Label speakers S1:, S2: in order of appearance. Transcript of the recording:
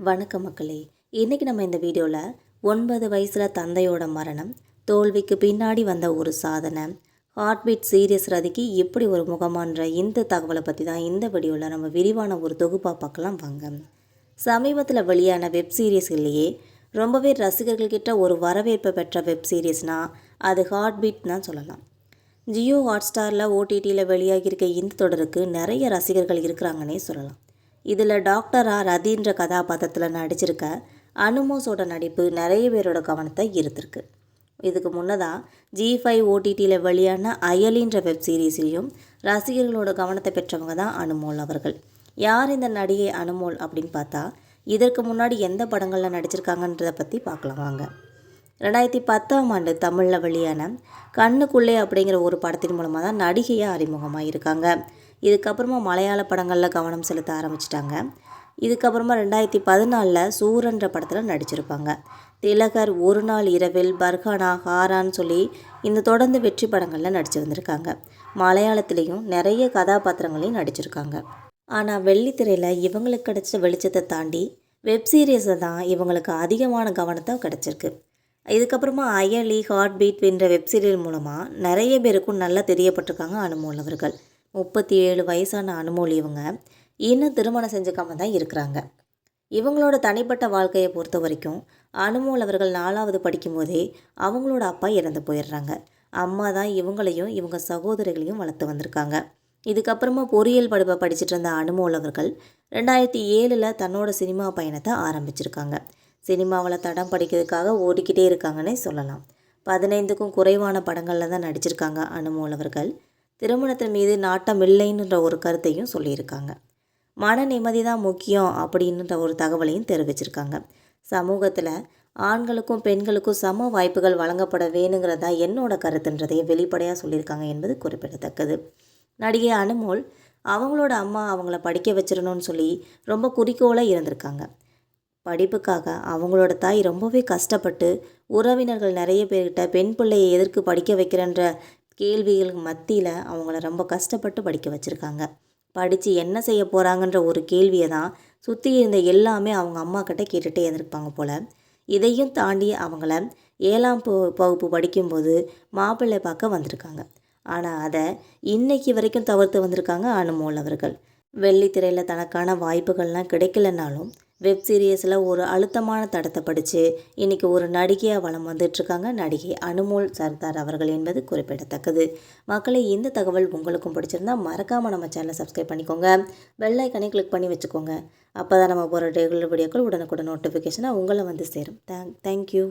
S1: வணக்கம் மக்களே. இன்றைக்கி நம்ம இந்த வீடியோவில் 9 வயசில் தந்தையோட மரணம், தோல்விக்கு பின்னாடி வந்த ஒரு சாதனை, ஹார்ட் பீட் சீரியஸ் ரதிக்கு எப்படி ஒரு முகமான்ற இந்த தகவலை பற்றி தான் இந்த வீடியோவில் நம்ம விரிவான ஒரு தொகுப்பாக பார்க்கலாம் வாங்க. சமீபத்தில் வெளியான வெப் சீரிஸ்லேயே ரொம்பவே ரசிகர்கள்கிட்ட ஒரு வரவேற்பை பெற்ற வெப் சீரிஸ்னால் அது ஹார்ட் பீட் தான் சொல்லலாம். ஜியோ ஹாட்ஸ்டாரில் ஓடிடியில் வெளியாகியிருக்க இந்த தொடருக்கு நிறைய ரசிகர்கள் இருக்கிறாங்கன்னே சொல்லலாம். இதில் டாக்டரா ரதின்ற கதாபாத்திரத்தில் நடிச்சிருக்க அனுமோஸோட நடிப்பு நிறைய பேரோட கவனத்தை ஈர்த்திருக்கு. இதுக்கு முன்னதாக G5 ஓடிடியில் வெளியான அயலின்ற வெப் சீரீஸ்லேயும் ரசிகர்களோட கவனத்தை பெற்றவங்க தான் அனுமோல் அவர்கள். யார் இந்த நடிகை அனுமோல் அப்படின்னு பார்த்தா, இதற்கு முன்னாடி எந்த படங்களில் நடிச்சிருக்காங்கன்றதை பற்றி பார்க்கலாம் வாங்க. 2010ஆம் ஆண்டு தமிழில் வெளியான கண்ணுக்குள்ளே அப்படிங்கிற ஒரு படத்தின் மூலமாக தான் நடிகையாக அறிமுகமாக இருக்காங்க. இதுக்கப்புறமா மலையாள படங்களில் கவனம் செலுத்த ஆரம்பிச்சிட்டாங்க. இதுக்கப்புறமா 2014 சூரன்ற படத்தில் நடிச்சிருப்பாங்க. திலகர், ஒரு நாள் இரவில், பர்ஹானா, ஹாரான்னு சொல்லி இந்த தொடர்ந்து வெற்றி படங்களில் நடிச்சு வந்திருக்காங்க. மலையாளத்துலேயும் நிறைய கதாபாத்திரங்களையும் நடிச்சிருக்காங்க. ஆனால் வெள்ளித்திரையில் இவங்களுக்கு கிடைச்ச வெளிச்சத்தை தாண்டி வெப் சீரியஸில் தான் இவங்களுக்கு அதிகமான கவனத்தை கிடச்சிருக்கு. இதுக்கப்புறமா அயலி, ஹார்ட் பீட் என்ற வெப் சீரியல் மூலமாக நிறைய பேருக்கும் நல்லா தெரியப்பட்டிருக்காங்க அனுமோல் அவர்கள். 37 வயசான அனுமோல் இவங்க இன்னும் திருமணம் செஞ்சுக்காம தான் இருக்கிறாங்க. இவங்களோட தனிப்பட்ட வாழ்க்கையை பொறுத்த வரைக்கும் அனுமோல் அவர்கள் 4வது படிக்கும்போதே அவங்களோட அப்பா இறந்து போயிடுறாங்க. அம்மா தான் இவங்களையும் இவங்க சகோதரிகளையும் வளர்த்து வந்திருக்காங்க. இதுக்கப்புறமா பொறியியல் படிப்பை படிச்சுட்டு இருந்த அனுமோல் அவர்கள் 2007 தன்னோட சினிமா பயணத்தை ஆரம்பிச்சிருக்காங்க. சினிமாவில் தடம் படிக்கிறதுக்காக ஓடிக்கிட்டே இருக்காங்கன்னே சொல்லலாம். 15க்கும் குறைவான படங்களில் தான் நடிச்சிருக்காங்க அனுமோல் அவர்கள். திருமணத்தின் மீது நாட்டம் இல்லைன்ற ஒரு கருத்தையும் சொல்லியிருக்காங்க. மன நிம்மதி தான் முக்கியம் அப்படின்ற ஒரு தகவலையும் தெரிவிச்சிருக்காங்க. சமூகத்தில் ஆண்களுக்கும் பெண்களுக்கும் சம வாய்ப்புகள் வழங்கப்பட வேணுங்கிறதா என்னோட கருத்துன்றதையும் வெளிப்படையாக சொல்லியிருக்காங்க என்பது குறிப்பிடத்தக்கது. நடிகை அனுமோல் அவங்களோட அம்மா அவங்கள படிக்க வச்சிடணும்னு சொல்லி ரொம்ப குறிக்கோளாக இருந்திருக்காங்க. படிப்புக்காக அவங்களோட தாய் ரொம்பவே கஷ்டப்பட்டு உறவினர்கள் நிறைய பேர்கிட்ட பெண் பிள்ளையை எதற்கு படிக்க வைக்கிறன்ற கேள்விகளுக்கு மத்தியில் அவங்கள ரொம்ப கஷ்டப்பட்டு படிக்க வச்சுருக்காங்க. படித்து என்ன செய்ய போகிறாங்கன்ற ஒரு கேள்வியை தான் சுற்றி இருந்த எல்லாமே அவங்க அம்மா கிட்ட கேட்டுகிட்டே இருந்திருப்பாங்க போல். இதையும் தாண்டி அவங்கள 7ஆம் வகுப்பு படிக்கும்போது மாப்பிள்ளை பார்க்க வந்திருக்காங்க. ஆனால் அதை இன்னைக்கு வரைக்கும் தவிர்த்து வந்திருக்காங்க அனுமோல் அவர்கள். வெள்ளித்திரையில் தனக்கான வாய்ப்புகள்லாம் கிடைக்கலனாலும் வெப் சீரியஸில் ஒரு அழுத்தமான தடத்தை படித்து இன்றைக்கி ஒரு நடிகையாக வலம் வந்துட்டுருக்காங்க நடிகை அனுமோல் சர்தார் அவர்கள் என்பது குறிப்பிடத்தக்கது. மக்களை இந்த தகவல் உங்களுக்கும் பிடிச்சிருந்தால் மறக்காமல் நம்ம சேனலை சப்ஸ்கிரைப் பண்ணிக்கோங்க. பெல் ஐக்கனை கிளிக் பண்ணி வச்சுக்கோங்க. அப்போ தான் நம்ம போகிற ரெகுலர் வீடியோக்கள் உடனுக்குடன் நோட்டிஃபிகேஷனாக உங்களை வந்து சேரும். தேங்க்யூ.